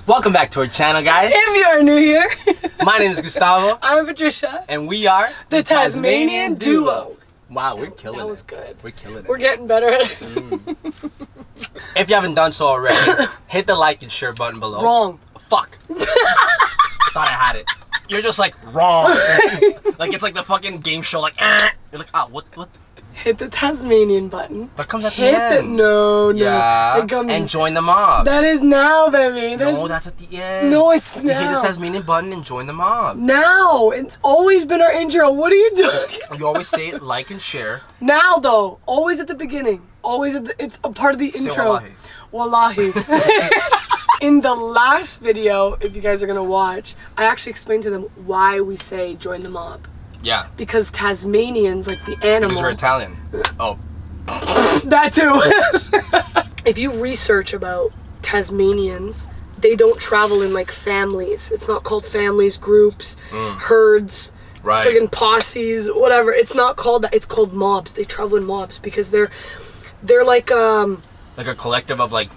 Welcome back to our channel, guys. If you are new here, My name is Gustavo. I'm Patricia. And we are the Tasmanian Duo. Wow, we're killing it. That was good. We're killing it. We're getting better at it. If you haven't done so already, hit the like and share button below. Wrong. Fuck. Thought I had it. You're just like, wrong. Like it's like the fucking game show, like, You're like, oh, what? Hit the Tasmanian button. That comes at the end. No. Yeah. It comes. And join the mob. That is now, baby. No, that's at the end. No, it's You hit now. the Tasmanian button and join the mob. Now. It's always been our intro. What are you doing? You always say it, like and share. Now, though. Always at the beginning. Always at the, it's a part of the Say intro. Wallahi. In the last video, if you guys are going to watch, I actually explained to them why we say join the mob. Yeah. Because Tasmanians, like the animal. Because we're Italian. Oh. That too. If you research about Tasmanians, they don't travel in like families. It's not called families, groups, herds, Right. friggin' posses, whatever. It's not called that. It's called mobs. They travel in mobs because they're like Like a collective of like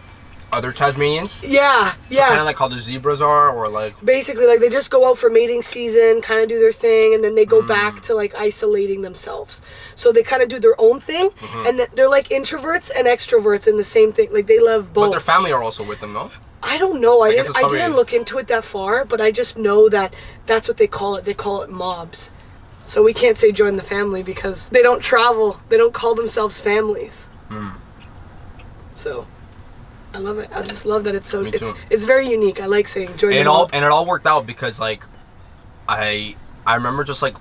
other Tasmanians? yeah. Kind of like how the zebras are, or like... Basically, like they just go out for mating season, kind of do their thing, and then they go back to like isolating themselves. So they kind of do their own thing, and they're like introverts and extroverts in the same thing. Like they love both. But their family are also with them, no? I don't know. I guess it's probably- didn't look into it that far, but I just know that that's what they call it. They call it mobs. So we can't say join the family because they don't travel. They don't call themselves families. So I love it. I just love that it's so. Me too. It's very unique. I like saying join the And mob. it all worked out because like I remember just like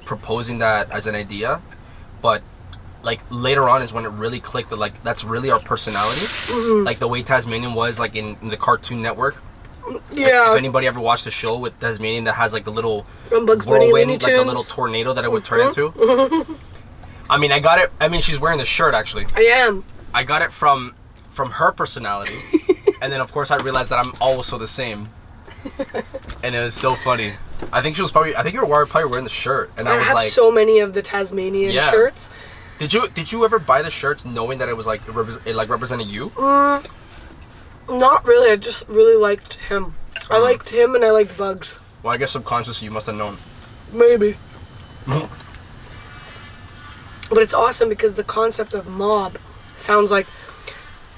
proposing that as an idea, but like later on is when it really clicked that like that's really our personality. Like the way Tasmanian was like in the Cartoon Network. Yeah. If anybody ever watched a show with Tasmanian that has like the little From Bugs Bunny, whirlwind, Looney like the Tunes. little tornado that it would turn into. I mean, I got it. I mean, she's wearing the shirt actually. I am. I got it from her personality, and then of course I realized that I'm also the same, and it was so funny. I think you were probably wearing the shirt, and I was have like, so many of the Tasmanian Yeah. shirts. did you ever buy the shirts knowing that it was like it like represented you? Not really. I just really liked him. I liked him and I liked Bugs. Well, I guess subconsciously you must have known. Maybe. But it's awesome because the concept of mob sounds like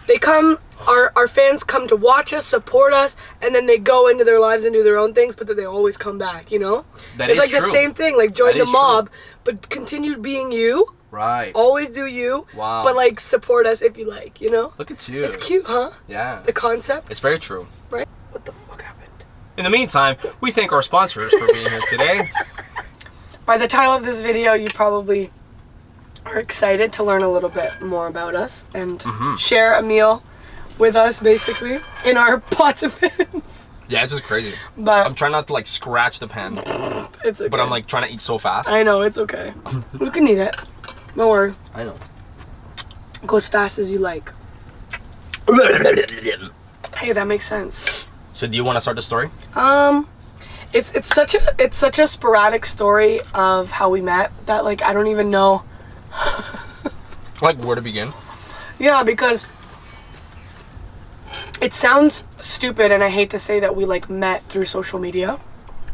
they come, our fans come to watch us, support us, and then they go into their lives and do their own things, but then they always come back, you know? That it's is like true. the same thing, like join That the is mob, but continue being you, Right. always do you, Wow. but like support us if you like, you know? Look at you. It's cute, huh? Yeah. The concept, It's very true. right? What the fuck happened? In the meantime, we thank our sponsors for being here today. By the title of this video, you probably are excited to learn a little bit more about us and share a meal with us, basically, in our pots and pans. Yeah, this is crazy. But I'm trying not to like scratch the pan, it's okay. but I'm like trying to eat so fast. I know, it's okay. You can eat it. Don't worry. I know. Go as fast as you like. Hey, that makes sense. So do you want to start the story? It's such a sporadic story of how we met that like I don't even know. Like where to begin? Yeah, because it sounds stupid and I hate to say that we like met through social media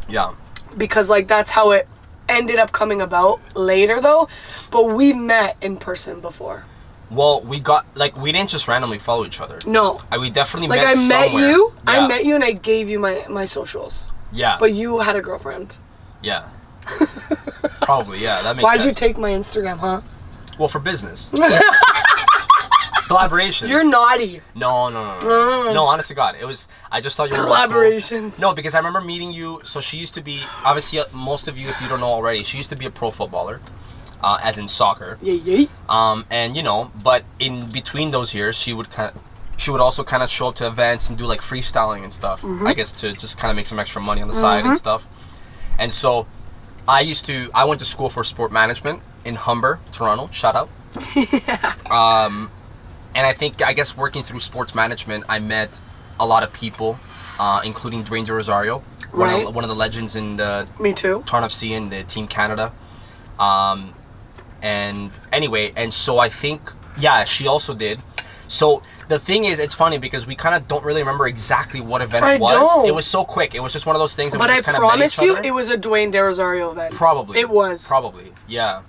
Yeah. because like that's how it ended up coming about later though, but we met in person before. Well, we didn't just randomly follow each other. No. We definitely Like met I met somewhere. you, Yeah. I met you and I gave you my socials. Yeah. But you had a girlfriend. Yeah. Probably, yeah. That makes Why'd sense. you take my Instagram, huh? Well, for business. Collaborations. You're naughty. No. No, honest to God. I just thought you were really cool. Collaborations. No, because I remember meeting you. So she used to be, obviously, most of you, if you don't know already, she used to be a pro footballer, as in soccer. Yeah. And you know, but in between those years, she would also kind of show up to events and do like freestyling and stuff. I guess to just kind of make some extra money on the side and stuff. And so, I went to school for sport management in Humber, Toronto. Shout out. And I guess working through sports management, I met a lot of people, including Dwayne Rosario, one of the legends in the Me too. Toronto FC and the Team Canada. And anyway, and so I think, yeah, she also did. So the thing is, it's funny because we kind of don't really remember exactly what event it was. Don't. It was so quick. It was just one of those things that But we I just kind of met promise each you, other. it was a Dwayne De Rosario event. Probably. It was. Probably, yeah.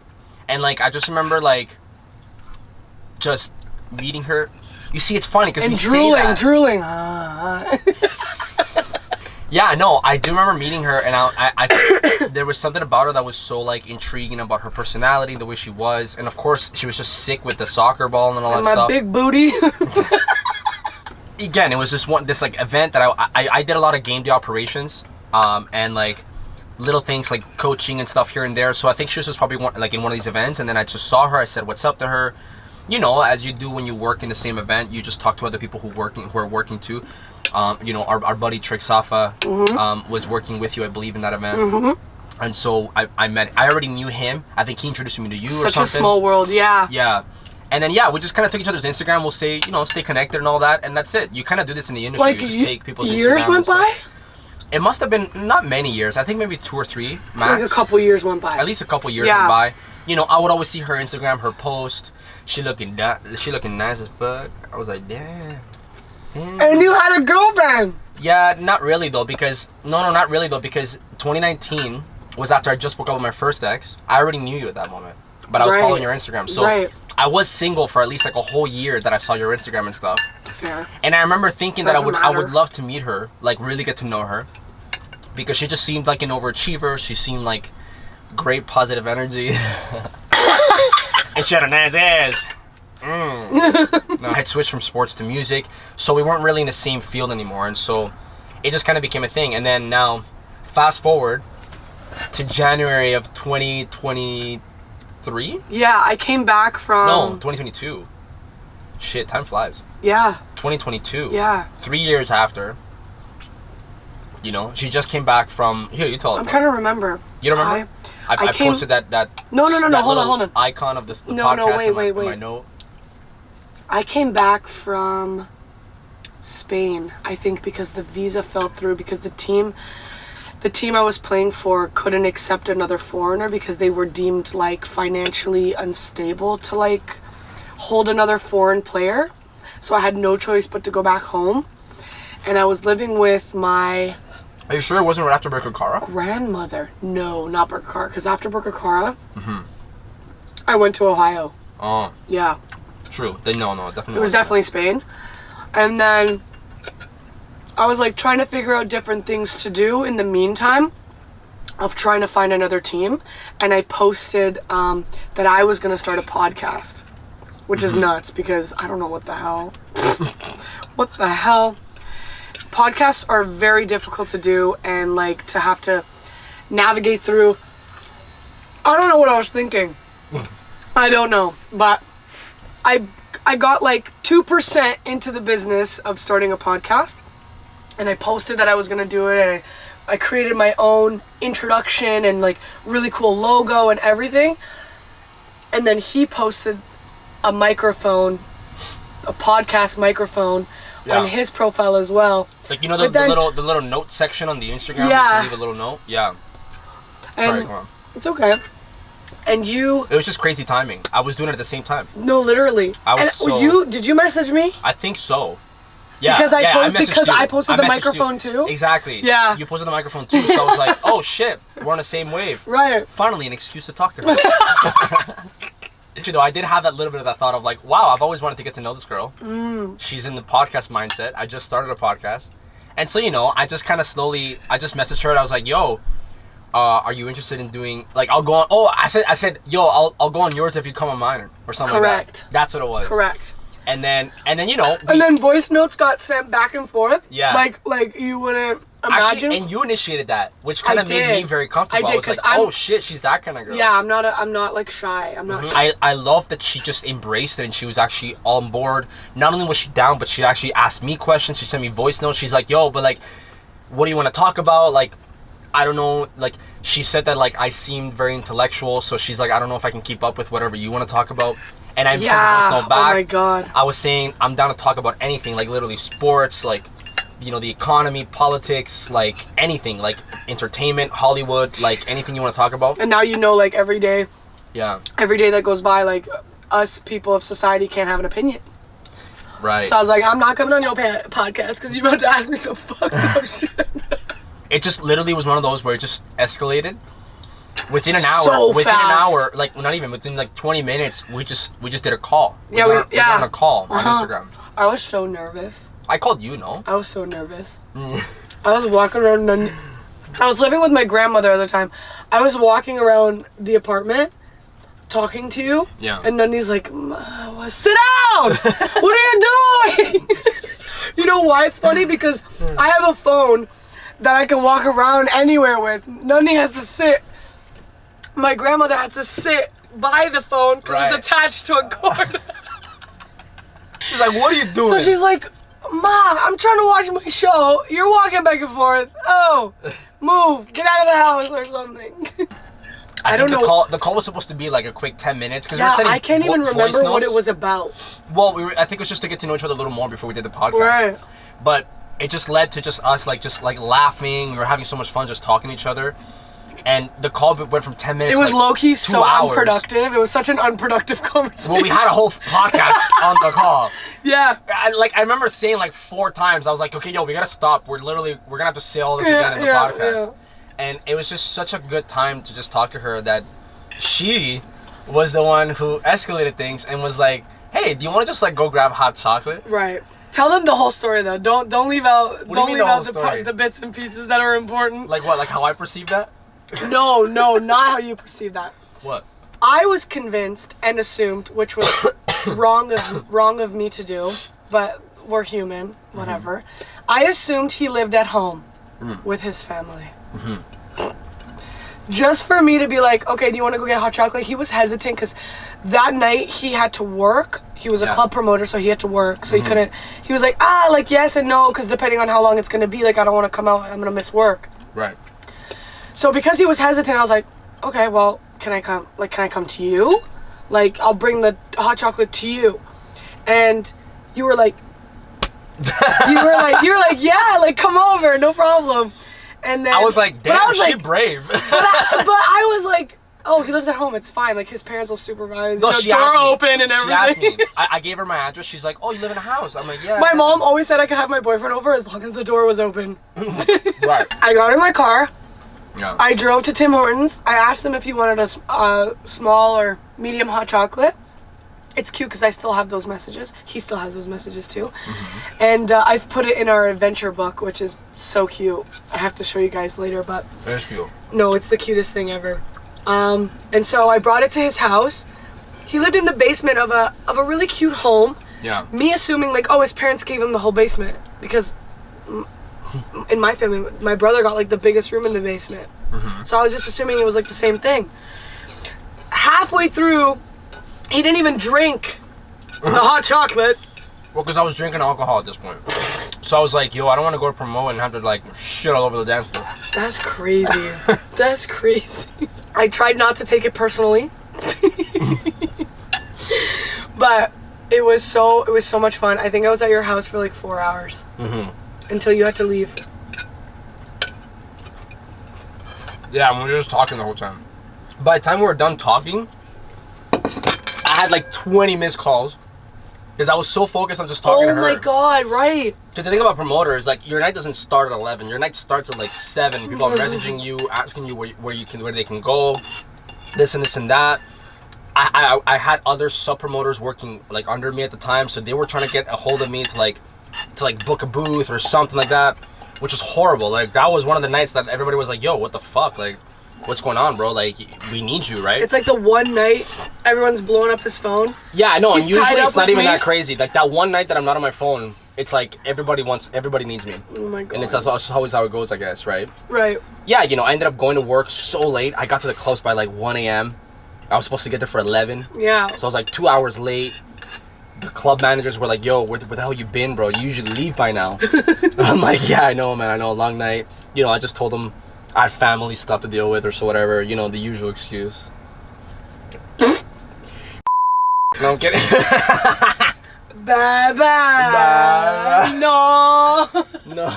And like I just remember like just meeting her. You see, it's funny because we say that. drooling. Yeah, no, I do remember meeting her, and I there was something about her that was so like intriguing about her personality, the way she was, and of course she was just sick with the soccer ball and all that My stuff. big booty. Again, it was just this like event that I did a lot of game day operations, and like little things like coaching and stuff here and there. So I think she was just probably like in one of these events, and then I just saw her. I said, "What's up?" to her. You know, as you do when you work in the same event, you just talk to other people who are working too. You know, our buddy Trick Safa was working with you, I believe, in that event. And so I already knew him. I think he introduced me to you or something. Such a small world, yeah. Yeah. And then, yeah, we just kind of took each other's Instagram. We'll say, you know, stay connected and all that. And that's it. You kind of do this in the industry. Like, you just take people's years Instagram went by? It must have been not many years. I think maybe 2 or 3 max. Like a couple years went by. At least a couple years went by. You know, I would always see her Instagram, her post. She looking nice as fuck. I was like, damn. And you had a girlfriend. Yeah, not really though, because not really though, because 2019 was after I just broke up with my first ex. I already knew you at that moment, but I was following your Instagram, so I was single for at least like a whole year that I saw your Instagram and stuff. Fair. And I remember thinking that I would love to meet her, like really get to know her, because she just seemed like an overachiever. She seemed like great positive energy, and she had a nice ass. No, I had switched from sports to music, so we weren't really in the same field anymore, and so it just kind of became a thing. And then now, fast forward to January of 2023. Yeah, I came back from. No, 2022. Shit, time flies. Yeah. 2022. Yeah. 3 years after. You know, she just came back from. Here, you tell her. I'm trying to remember. You don't remember? I posted that. No. Hold on. Icon of this podcast. Wait. My note. I came back from Spain, I think, because the visa fell through, because the team I was playing for couldn't accept another foreigner because they were deemed like financially unstable to like hold another foreign player. So I had no choice but to go back home. And I was living with my... Are you sure it wasn't right after Burkakara? Grandmother. No, not Burkakara, because after Burkakara, I went to Ohio. Oh. Yeah. True. No, definitely. It was definitely Spain. And then I was like trying to figure out different things to do in the meantime of trying to find another team. And I posted that I was going to start a podcast, which is nuts because I don't know what the hell. What the hell? Podcasts are very difficult to do and like to have to navigate through. I don't know what I was thinking. I don't know, but I got like 2% into the business of starting a podcast, and I posted that I was gonna do it, and I created my own introduction and like really cool logo and everything. And then he posted a microphone, a podcast microphone on his profile as well. Like, you know, the little note section on the Instagram. Yeah. You can leave a little note. Yeah. Sorry, come on. It's okay. And you... It was just crazy timing. I was doing it at the same time. No, literally. Did you message me? I think so. Yeah. Because I I posted the microphone too? Exactly. Yeah. You posted the microphone too, so I was like, oh shit, we're on the same wave. Right. Finally, an excuse to talk to her. Actually, though, I did have that little bit of that thought of like, wow, I've always wanted to get to know this girl. She's in the podcast mindset. I just started a podcast. And so, you know, I just kind of slowly, I just messaged her and I was like, yo, are you interested in doing, like, I'll go on, I said, yo, I'll go on yours if you come on mine or something like that. That's what it was. Correct. And then, you know. And then voice notes got sent back and forth. Yeah. Like you wouldn't imagine. Actually, and you initiated that, which kind of made me very comfortable. I was like, oh shit, she's that kind of girl. Yeah, I'm not like shy. I'm not shy. I love that she just embraced it and she was actually on board. Not only was she down, but she actually asked me questions. She sent me voice notes. She's like, yo, but like, what do you want to talk about? Like, I don't know, like, she said that, like, I seemed very intellectual, so she's like, I don't know if I can keep up with whatever you want to talk about. And I sent the voice note back. Oh my god. I was saying, I'm down to talk about anything, like, literally sports, like, you know, the economy, politics, like, anything, like, entertainment, Hollywood, like, anything you want to talk about. And now you know, like, every day that goes by, like, us people of society can't have an opinion. Right. So I was like, I'm not coming on your podcast because you're about to ask me some fucked up shit. It just literally was one of those where it just escalated. Within an hour, So within fast. an hour, like not even within like 20 minutes, we just did a call. We Yeah, got on a call on Instagram. I was so nervous. I called you, no? I was so nervous. I was walking around. I was living with my grandmother at the time. I was walking around the apartment, talking to you. Yeah. And Nundy's like, sit down! What are you doing? You know why it's funny? Because I have a phone that I can walk around anywhere with. Nundy has to sit. My grandmother has to sit by the phone because it's attached to a cord. She's like, what are you doing? So she's like, Ma, I'm trying to watch my show. You're walking back and forth. Oh, move. Get out of the house or something. I don't know. The call was supposed to be like a quick 10 minutes. Cause yeah, we're sending I can't even remember what it was about. Well, I think it was just to get to know each other a little more before we did the podcast. Right. But it just led to just us just laughing. We were having so much fun just talking to each other. And the call went from 10 minutes. It was like low-key so hours. Unproductive. It was such an unproductive conversation. Well, we had a whole podcast on the call. Yeah. I remember saying like 4 times, I was like, okay, yo, we gotta stop. We're gonna have to say all this again in the podcast. Yeah. And it was just such a good time to just talk to her that she was the one who escalated things and was like, hey, do you want to just like go grab hot chocolate? Right. Tell them the whole story though. Don't leave out the bits and pieces that are important. Like what? Like how I perceive that? No, not how you perceive that. What? I was convinced and assumed, which was wrong of me to do, but we're human, whatever. Mm-hmm. I assumed he lived at home with his family. Mm-hmm. Just for me to be like, okay, do you want to go get hot chocolate? He was hesitant because that night he had to work. He was a club promoter, so he had to work. So he couldn't. He was like, like yes and no, because depending on how long it's gonna be, like I don't want to come out. I'm gonna miss work. Right. So because he was hesitant, I was like, okay, well, can I come? Like, can I come to you? Like, I'll bring the hot chocolate to you. And you were like, yeah, like come over, no problem. And then I was like, damn, she brave. but I was like, oh, he lives at home. It's fine. Like his parents will supervise. No, the door open and everything. She asked me. I gave her my address. She's like, oh, you live in a house. I'm like, yeah. My mom always said I could have my boyfriend over as long as the door was open. Right. I got in my car. Yeah. I drove to Tim Hortons. I asked him if he wanted a small or medium hot chocolate. It's cute because I still have those messages. He still has those messages too. Mm-hmm. And I've put it in our adventure book, which is so cute. I have to show you guys later, but... That's cute. No, it's the cutest thing ever. And so I brought it to his house. He lived in the basement of a really cute home. Yeah. Me assuming like, oh, his parents gave him the whole basement because... in my family, my brother got like the biggest room in the basement. Mm-hmm. So I was just assuming it was like the same thing. Halfway through, he didn't even drink the hot chocolate. Well, because I was drinking alcohol at this point. So I was like, yo, I don't want to go to promote and have to like shit all over the dance floor. That's crazy. That's crazy. I tried not to take it personally. But it was so much fun. I think I was at your house for like 4 hours. Mm-hmm. Until you had to leave. Yeah, we were just talking the whole time. By the time we were done talking, I had like 20 missed calls. Because I was so focused on just talking to her. Oh my god, right. Because the thing about promoters, like your night doesn't start at 11. Your night starts at like 7. People are messaging you, asking you where they can go, this and that. I had other sub promoters working like under me at the time, so they were trying to get a hold of me to book a booth or something like that, which was horrible. Like that was one of the nights that everybody was like, yo, what the fuck? Like, what's going on, bro? Like, we need you, right? It's like the one night everyone's blowing up his phone. Yeah, I know. He's and usually it's not even me. that crazy. Like that one night that I'm not on my phone, it's like everybody needs me. Oh my god. And it's always how it goes, I guess, right? Right. Yeah, I ended up going to work so late. I got to the clubs by like 1 a.m. I was supposed to get there for 11. Yeah. So I was like 2 hours late. The club managers were like, yo, where the hell you been, bro? You usually leave by now. I'm like, yeah, I know, man. I know, a long night. I just told them I had family stuff to deal with or so whatever. The usual excuse. No, I'm kidding. Bye. No.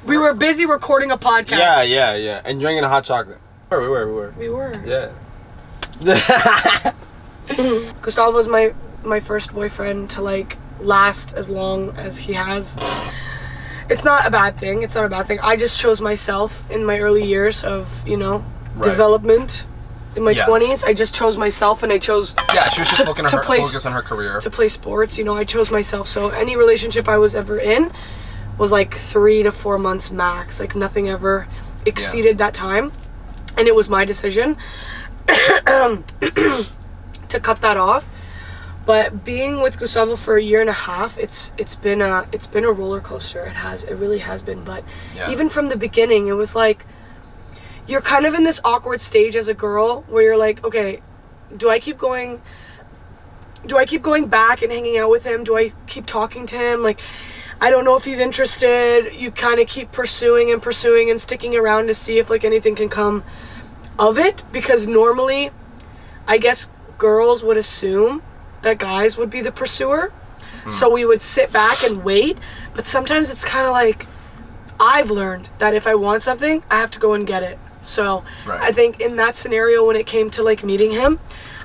We were busy recording a podcast. Yeah. And drinking a hot chocolate. We were. Yeah. Gustavo was my first boyfriend to like last as long as he has. It's not a bad thing. I just chose myself in my early years of, development. In my 20s, I just chose myself, and I chose she was just focus on her career. To play sports, I chose myself. So any relationship I was ever in was like 3 to 4 months max. Like nothing ever exceeded that time. And it was my decision to cut that off. But being with Gustavo for a year and a half, it's been a roller coaster. It really has been. But even from the beginning, it was like, you're kind of in this awkward stage as a girl where you're like, okay, do I keep going back and hanging out with him? Do I keep talking to him? Like, I don't know if he's interested. You kind of keep pursuing and sticking around to see if like anything can come of it, because normally I guess girls would assume that guys would be the pursuer. So we would sit back and wait, but sometimes it's kind of like, I've learned that if I want something, I have to go and get it. So I think in that scenario, when it came to like meeting him,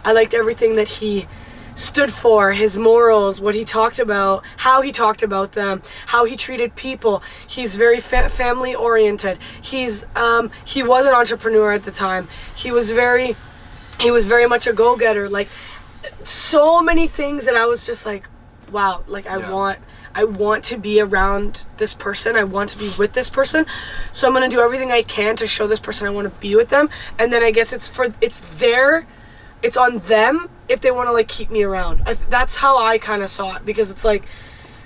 I liked everything that he stood for, his morals, what he talked about, how he talked about them, how he treated people. He's very family oriented. He was an entrepreneur at the time. He was very much a go-getter. Like, so many things that I was just like, wow, like I want to be around this person. I want to be with this person. So I'm going to do everything I can to show this person I want to be with them. And then I guess it's on them if they want to like keep me around. That's how I kind of saw it, because it's like,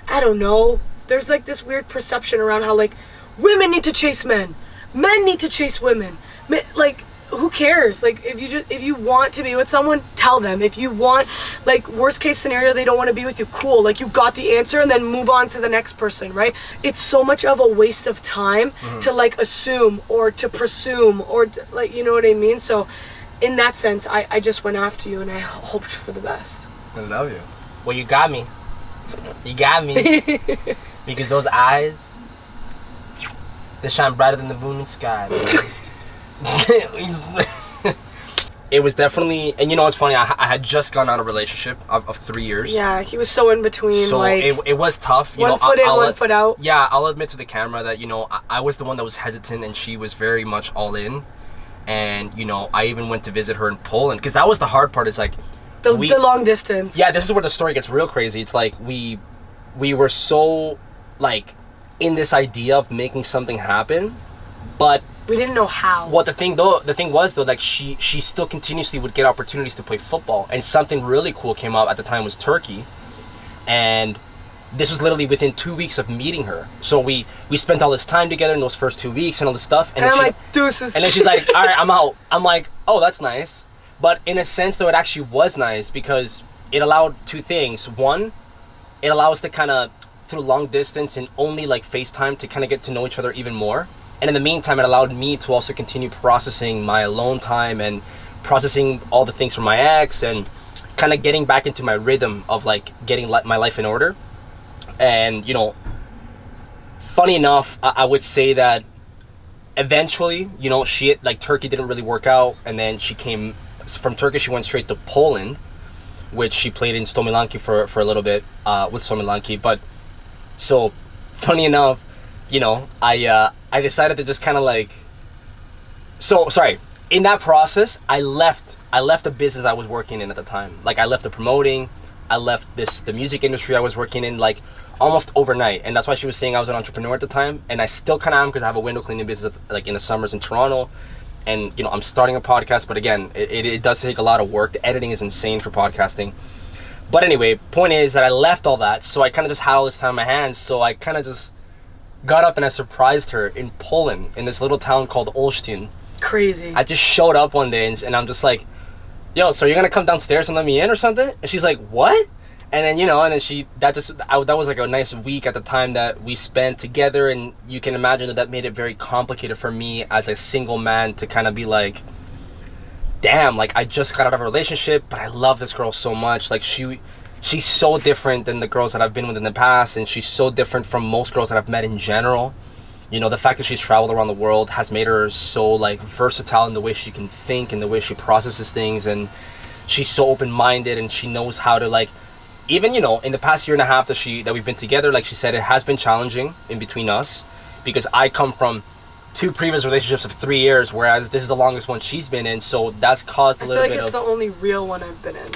I don't know. There's like this weird perception around how like women need to chase men need to chase women. Like, who cares? Like, if you want to be with someone, tell them. If you want, like, worst case scenario, they don't want to be with you, cool. Like, you got the answer, and then move on to the next person, right? It's so much of a waste of time to like assume or to presume or to, like, you know what I mean? So in that sense, I just went after you, and I hoped for the best. I love you. Well, you got me. Because those eyes, they shine brighter than the moon in the sky, man. It was definitely, and you know what's funny, I had just gone out of a relationship of 3 years. Yeah, he was so in between. So like, it was tough. One foot in, one foot out. Yeah, I'll admit to the camera that, I was the one that was hesitant, and she was very much all in. And, I even went to visit her in Poland, because that was the hard part. It's like the long distance. Yeah, this is where the story gets real crazy. It's like we were so like in this idea of making something happen, but we didn't know how. What the thing was like she still continuously would get opportunities to play football, and something really cool came up at the time was Turkey, and this was literally within 2 weeks of meeting her. So we spent all this time together in those first 2 weeks and all this stuff, and I'm like, deuces. And then she's like, all right, I'm out. I'm like, oh, that's nice. But in a sense, though, it actually was nice because it allowed two things. One, it allowed us to kind of, through long distance and only like FaceTime, to kind of get to know each other even more. And in the meantime, it allowed me to also continue processing my alone time and processing all the things from my ex and kind of getting back into my rhythm of like getting my life in order. And, funny enough, I would say that eventually, she, like, Turkey didn't really work out. And then she came from Turkey, she went straight to Poland, which she played in Stomilanki for a little bit with Stomilanki. But so funny enough, I decided to just kind of like, in that process, I left the business I was working in at the time. Like, I left the promoting, I left the music industry I was working in, like, almost overnight. And that's why she was saying I was an entrepreneur at the time, and I still kind of am, because I have a window cleaning business like in the summers in Toronto, and I'm starting a podcast. But again, it does take a lot of work. The editing is insane for podcasting. But anyway, point is that I left all that, so I kind of just had all this time in my hands. So I kind of just got up and I surprised her in Poland, in this little town called Olsztyn. Crazy. I just showed up one day and I'm just like, yo, so you're gonna come downstairs and let me in or something? And she's like, what? And then, that was like a nice week at the time that we spent together. And you can imagine that made it very complicated for me as a single man to kind of be like, damn, like, I just got out of a relationship, but I love this girl so much. Like, she's so different than the girls that I've been with in the past, and she's so different from most girls that I've met in general. The fact that she's traveled around the world has made her so, like, versatile in the way she can think and the way she processes things, and she's so open-minded, and she knows how to, like, even, you know, in the past year and a half that we've been together, like she said, it has been challenging in between us, because I come from 2 previous relationships of 3 years, whereas this is the longest one she's been in, so that's caused a little bit of... I feel like it's the only real one I've been in.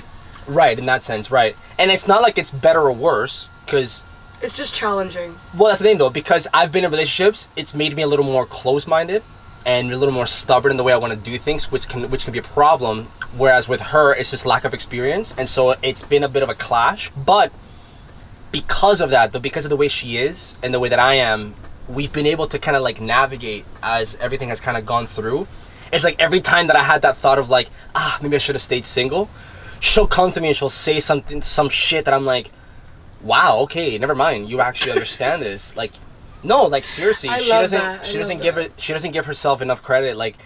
Right, in that sense, right. And it's not like it's better or worse, because... It's just challenging. Well, that's the thing, though, because I've been in relationships, it's made me a little more close-minded and a little more stubborn in the way I want to do things, which can be a problem, whereas with her, it's just lack of experience, and so it's been a bit of a clash. But because of that, though, because of the way she is and the way that I am, we've been able to kind of, like, navigate as everything has kind of gone through. It's like every time that I had that thought of, like, maybe I should have stayed single, she'll come to me and she'll say some shit that I'm like, wow, okay, never mind, you actually understand this. Like, no, like, seriously, she doesn't give herself enough credit. Like,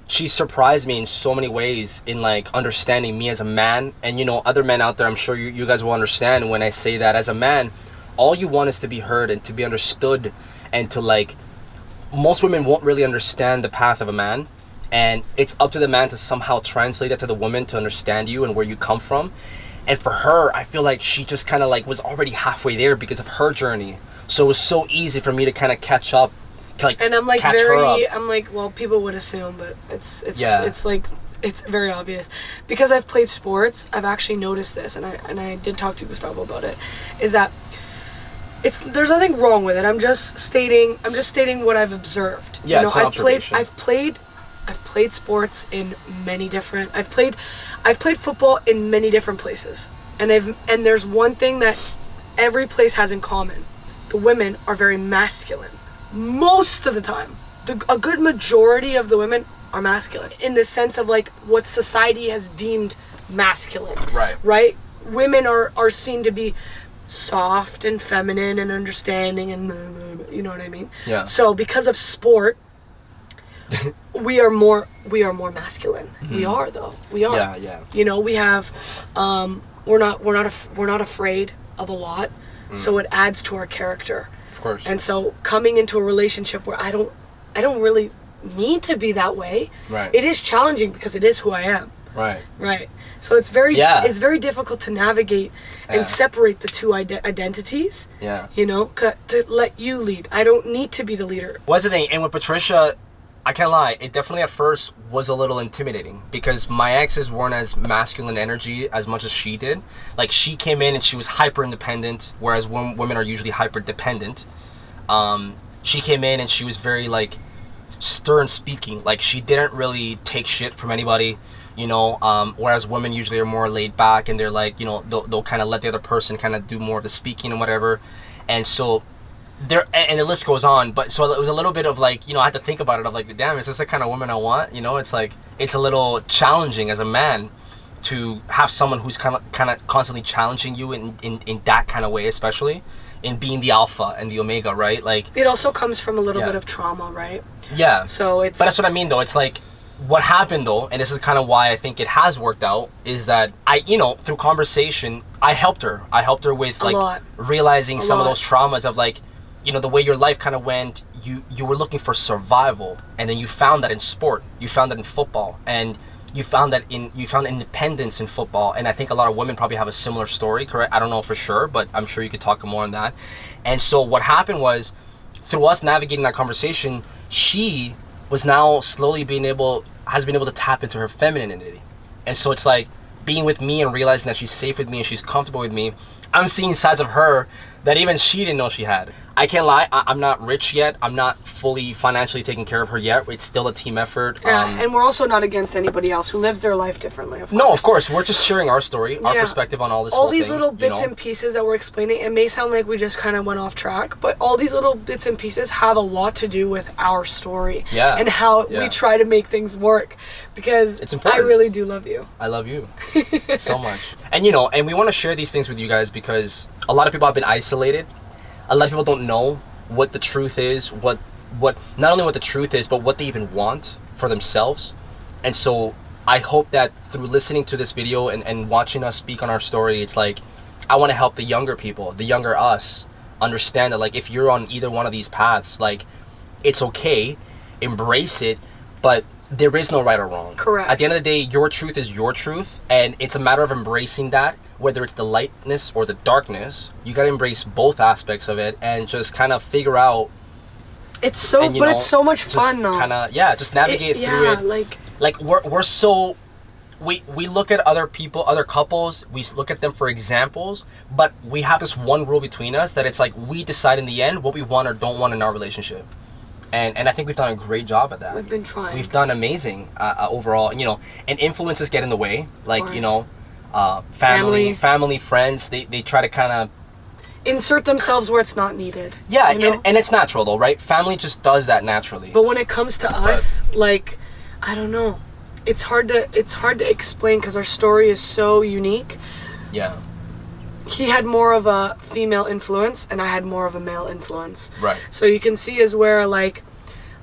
she surprised me in so many ways in, like, understanding me as a man. And, you know, other men out there, I'm sure you guys will understand when I say that as a man, all you want is to be heard and to be understood, and to, like, most women won't really understand the path of a man, and it's up to the man to somehow translate that to the woman to understand you and where you come from. And for her, I feel like she just kind of, like, was already halfway there because of her journey. So it was so easy for me to kind of catch up, like, and I'm like catch her up. I'm like, well, people would assume, but it's like, it's very obvious. Because I've played sports, I've actually noticed this, and I did talk to Gustavo about it, is that there's nothing wrong with it. I'm just stating what I've observed. Yeah, you know, it's an observation. I've played sports in many different. I've played football in many different places, and there's one thing that every place has in common: the women are very masculine most of the time. A good majority of the women are masculine in the sense of, like, what society has deemed masculine. Right. Women are seen to be soft and feminine and understanding, and you know what I mean. Yeah. So because of sport, we are more masculine. Mm-hmm. We are, though. We are. Yeah. You know, we have we're not afraid of a lot, so it adds to our character. Of course. And so coming into a relationship where I don't really need to be that way. Right. It is challenging because it is who I am. Right. So it's very difficult to navigate and separate the two identities. Yeah. You know, to let you lead. I don't need to be the leader. What's the thing? And with Patricia, I can't lie, it definitely at first was a little intimidating, because my exes weren't as masculine energy as much as she did. Like, she came in and she was hyper independent, whereas women are usually hyper dependent. She came in and she was very, like, stern speaking. Like, she didn't really take shit from anybody. You know, whereas women usually are more laid back, and they're like, you know, they'll kind of let the other person kind of do more of the speaking and whatever. And so and the list goes on. But so it was a little bit of, like, you know, I had to think about it, of like, damn, is this the kind of woman I want? You know, it's like, it's a little challenging as a man to have someone who's kind of constantly challenging you in that kind of way, especially in being the alpha and the omega, right? Like, it also comes from a little bit of trauma, right? Yeah. So but that's what I mean, though. It's like, what happened, though, and this is kind of why I think it has worked out, is that through conversation, I helped her with, like, realizing some of those traumas of, like, you know, the way your life kind of went. You were looking for survival, and then you found that in sport, you found that in football, and you found independence in football. And I think a lot of women probably have a similar story, correct? I don't know for sure, but I'm sure you could talk more on that. And so what happened was, through us navigating that conversation, she was now slowly has been able to tap into her femininity. And so it's like, being with me and realizing that she's safe with me and she's comfortable with me, I'm seeing sides of her that even she didn't know she had. I can't lie, I'm not rich yet. I'm not fully financially taking care of her yet. It's still a team effort. Yeah, and we're also not against anybody else who lives their life differently. No, of course. We're just sharing our story, our perspective on all this. All these little bits and pieces that we're explaining, it may sound like we just kind of went off track, but all these little bits and pieces have a lot to do with our story. Yeah. And how we try to make things work, because it's important. I really do love you. I love you so much. And and we want to share these things with you guys because a lot of people have been isolated. A lot of people don't know what the truth is, what not only what the truth is, but what they even want for themselves. And so I hope that through listening to this video and watching us speak on our story, it's like, I want to help the younger people, the younger us, understand that, like, if you're on either one of these paths, like, it's okay, embrace it, but there is no right or wrong. Correct. At the end of the day, your truth is your truth, and it's a matter of embracing that, whether it's the lightness or the darkness. You got to embrace both aspects of it and just kind of figure out. It's so, and, but it's so much fun though. Kind of, yeah, just navigate through it. Like we're so. We look at other people, other couples, we look at them for examples, but we have this one rule between us that it's like we decide in the end what we want or don't want in our relationship. And I think we've done a great job at that. We've been trying. We've done amazing overall, you know, and influences get in the way. Like, you know, family, friends, they try to kind of insert themselves where it's not needed. Yeah, you know? and it's natural though, right? Family just does that naturally. But when it comes to us, like, I don't know. It's hard to explain because our story is so unique. Yeah. He had more of a female influence and I had more of a male influence. Right. So you can see is where like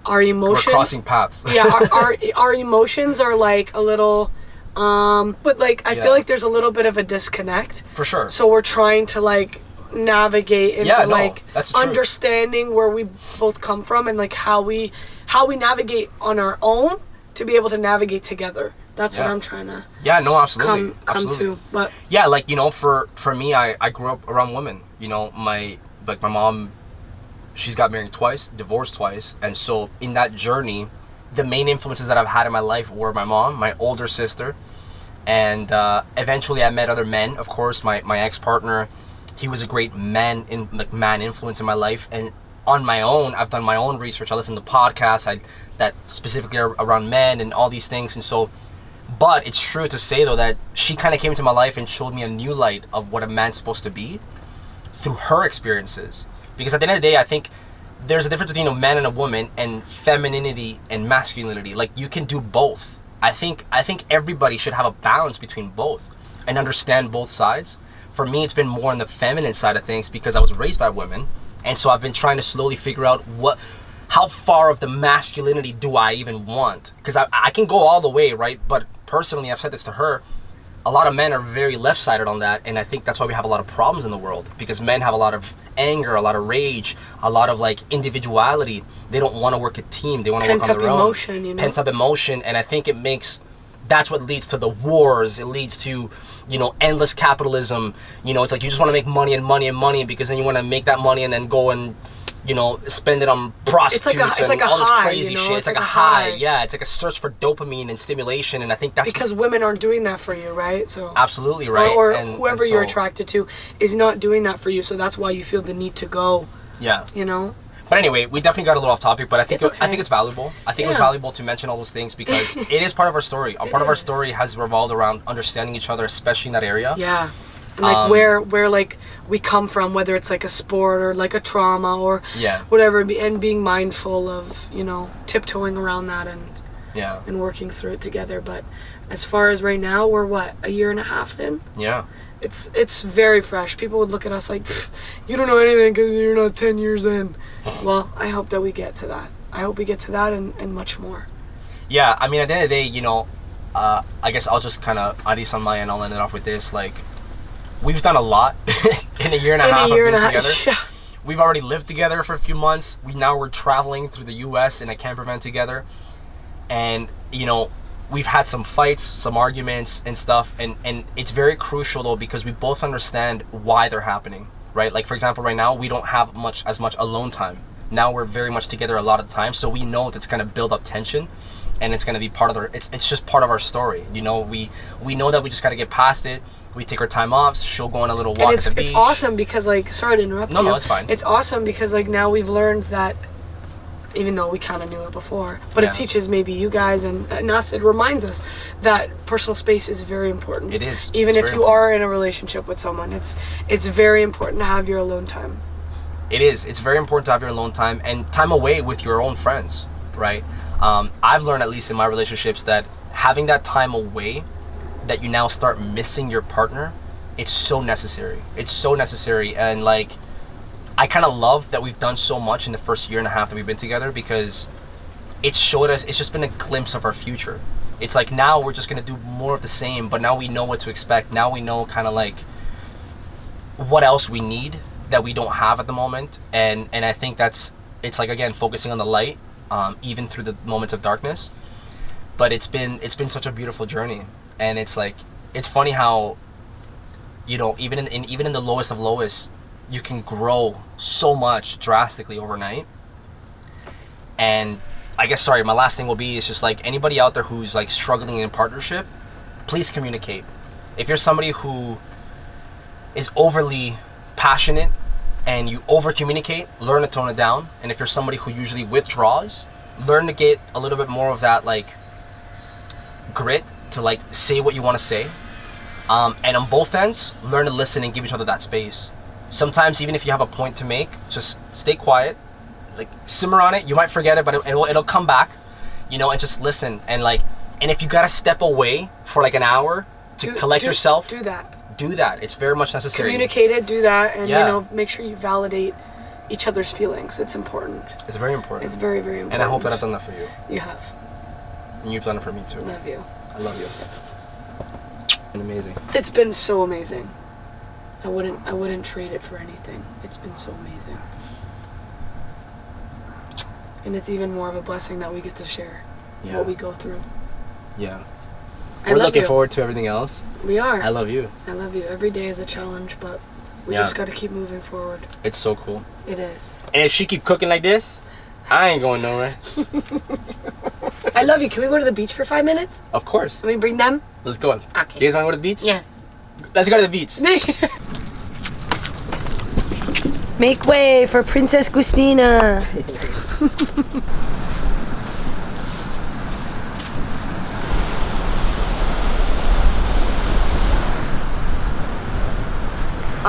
our emotions... We're crossing paths. Yeah, our emotions are like a little... but like I feel like there's a little bit of a disconnect. For sure. So we're trying to like navigate into like understanding where we both come from and like how we navigate on our own to be able to navigate together. That's what I'm trying to absolutely come to. But yeah, like, you know, for me, I grew up around women. You know, my mom, she's got married twice, divorced twice, and so in that journey, the main influences that I've had in my life were my mom, my older sister, and eventually I met other men. Of course, my ex-partner, he was a great man influence in my life, and on my own, I've done my own research. I listen to podcasts that specifically are around men and all these things, and so. But it's true to say though that she kind of came into my life and showed me a new light of what a man's supposed to be through her experiences. Because at the end of the day, I think there's a difference between a man and a woman and femininity and masculinity. Like, you can do both. I think everybody should have a balance between both and understand both sides. For me, it's been more on the feminine side of things because I was raised by women, and so I've been trying to slowly figure out how far of the masculinity do I even want? Because I can go all the way, right? But personally, I've said this to her, a lot of men are very left-sided on that, and I think that's why we have a lot of problems in the world, because men have a lot of anger, a lot of rage, a lot of like individuality. They don't want to work a team. They want to work on their own. Emotion, you know? Pent-up emotion, and I think that's what leads to the wars. It leads to, you know, endless capitalism. You know, it's like you just want to make money and money and money, because then you want to make that money and then go and, you know, spend it on prostitutes and all this crazy shit. It's like a high. Yeah, it's like a search for dopamine and stimulation, and I think that's because women aren't doing that for you, right? So absolutely right. Or whoever you're attracted to is not doing that for you, so that's why you feel the need to go. Yeah. You know. But anyway, we definitely got a little off topic, but I think it's valuable. I think it was valuable to mention all those things because it is part of our story. A part of our story has revolved around understanding each other, especially in that area. Yeah. And like where like we come from, whether it's like a sport or like a trauma or whatever, and being mindful of, you know, tiptoeing around that and working through it together. But as far as right now, we're a year and a half in. Yeah. It's very fresh. People would look at us like, you don't know anything because you're not 10 years in. Well, I hope that we get to that. I hope we get to that and much more. Yeah, I mean, at the end of the day, you know, I guess I'll just kind of, at least on my end, I'll end it off with this, like, we've done a lot in a year and a half of being together. Yeah. We've already lived together for a few months. We're traveling through the U.S. in a camper van together. And, you know, we've had some fights, some arguments and stuff. And it's very crucial, though, because we both understand why they're happening, right? Like, for example, right now, we don't have as much alone time. Now we're very much together a lot of the time. So we know that's going to build up tension. And it's going to be part of it's just part of our story. You know, we know that we just got to get past it. We take our time off. She'll go on a little walk at the beach. It's awesome because, like, sorry to interrupt you. No, it's fine. It's awesome because, like, now we've learned that, even though we kind of knew it before, but it teaches maybe you guys and us, it reminds us that personal space is very important. It is. Even if you are in a relationship with someone, it's very important to have your alone time. It is. It's very important to have your alone time and time away with your own friends, right? I've learned, at least in my relationships, that having that time away, that you now start missing your partner, it's so necessary. It's so necessary. And like, I kind of love that we've done so much in the first year and a half that we've been together, because it's just been a glimpse of our future. It's like, now we're just going to do more of the same, but now we know what to expect. Now we know kind of like what else we need that we don't have at the moment. And I think it's like, again, focusing on the light, even through the moments of darkness. But it's been such a beautiful journey, and it's like, it's funny how, you know, even in the lowest of lowest, you can grow so much drastically overnight. And I guess, sorry, my last thing will be, is just like, anybody out there who's like struggling in partnership, please communicate. If you're somebody who is overly passionate and you over communicate, learn to tone it down. And if you're somebody who usually withdraws, learn to get a little bit more of that like grit to like say what you want to say. And on both ends, learn to listen and give each other that space. Sometimes even if you have a point to make, just stay quiet, like simmer on it. You might forget it, but it'll come back, you know, and just listen. And like, and if you gotta step away for like an hour to collect yourself, do that. It's very much necessary. Communicate it, do that, and you know, make sure you validate each other's feelings. It's important. It's very important. It's very, very important. And I hope that I've done that for you. You have. And you've done it for me too. Love you. I love you. It's been amazing. It's been so amazing. I wouldn't trade it for anything. It's been so amazing. And it's even more of a blessing that we get to share what we go through. Yeah. We're looking forward to everything else. We are. I love you. I love you. Every day is a challenge, but we just got to keep moving forward. It's so cool. It is. And if she keep cooking like this, I ain't going nowhere. I love you. Can we go to the beach for 5 minutes? Of course. Can we bring them? Let's go. Okay. You guys want to go to the beach? Yes. Let's go to the beach. Make way for Princess Gustina.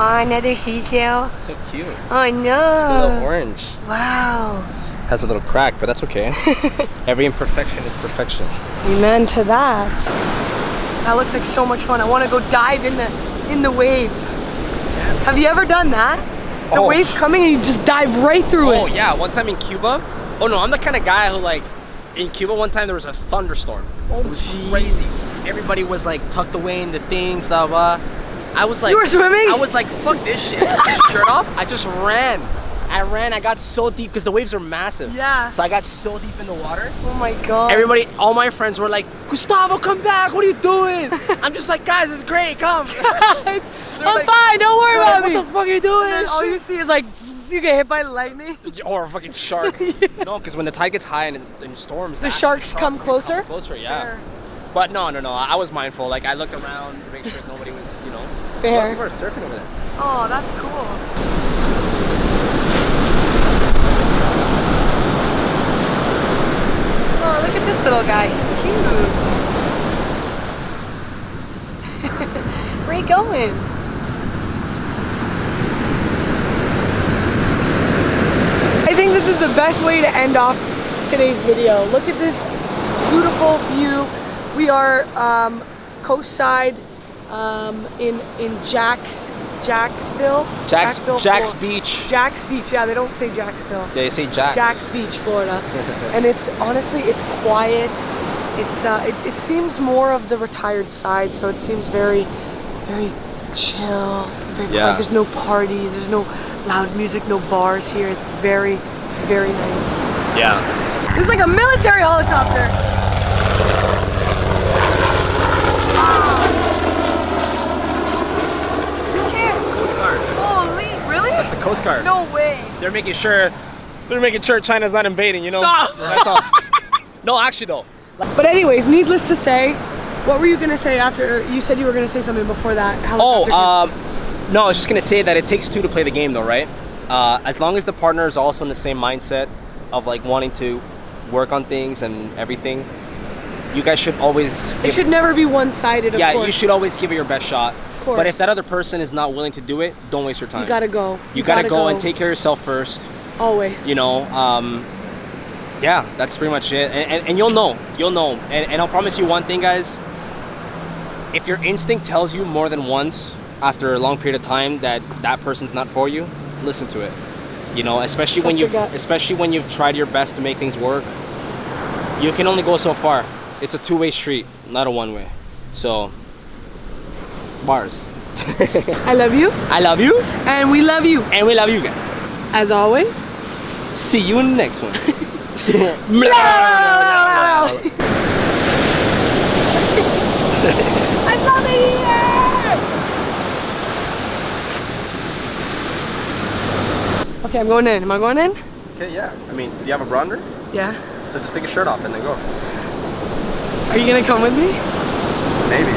Oh, another seashell. So cute. Oh, I It's a know. little orange. Wow. Has a little crack, but that's okay. Every imperfection is perfection. Amen to that. That looks like so much fun. I want to go dive in the wave. Have you ever done that? The wave's coming and you just dive right through it. Oh yeah, one time in Cuba. Oh no, I'm the kind of guy who like, in Cuba one time there was a thunderstorm. Oh, it was crazy. Everybody was like tucked away in the things, blah blah. I was like, you were swimming? I was like, fuck this shit. I took my shirt off. I just ran. I got so deep because the waves are massive. Yeah. So I got so deep in the water. Oh my god. Everybody, all my friends were like, Gustavo, come back. What are you doing? I'm just like, guys, it's great. Come. I'm like, fine. Don't worry about me. What the fuck are you doing? And then all you see is like, you get hit by lightning. Or a fucking shark. No, because when the tide gets high and in storms, The sharks come closer? Closer, yeah. Fair. But no. I was mindful. Like I looked around to make sure nobody was, you know. Fair. People are surfing over there. Oh, that's cool. Oh, look at this little guy. He's cute. Where are you going? I think this is the best way to end off today's video. Look at this beautiful view. We are coastside in Jacksville, Beach. Jack's Beach. Yeah, they don't say Jacksville. They say Jack's. Jack's Beach, Florida. And it's honestly, it's quiet. It's it seems more of the retired side, so it seems very, very chill. Very quiet. There's no parties. There's no loud music. No bars here. It's very, very nice. Yeah. This is like a military helicopter. You can't. Coast Guard. Holy, really? That's the Coast Guard. No way. They're making sure China's not invading, you know? Stop. That's all. No, actually though. But anyways, needless to say, what were you gonna say after you said you were gonna say something before that? No, I was just gonna say that it takes two to play the game though, right? As long as the partner is also in the same mindset of like wanting to work on things and everything, you guys should always It should never be one-sided, of course. you should always give it your best shot. Of course. But if that other person is not willing to do it, don't waste your time. You gotta go. You gotta go and take care of yourself first. Always. You know, yeah, that's pretty much it. And you'll know. And I'll promise you one thing, guys. If your instinct tells you more than once after a long period of time that that person's not for you, listen to it. You know, especially when you've tried your best to make things work, you can only go so far. It's a two-way street, not a one-way. So, bars. I love you. I love you. And we love you. And we love you guys. As always. See you in the next one. Okay, I'm going in. Am I going in? Okay, yeah. I mean, do you have a bra under? Yeah. So just take your shirt off and then go. Are you gonna come with me? Maybe.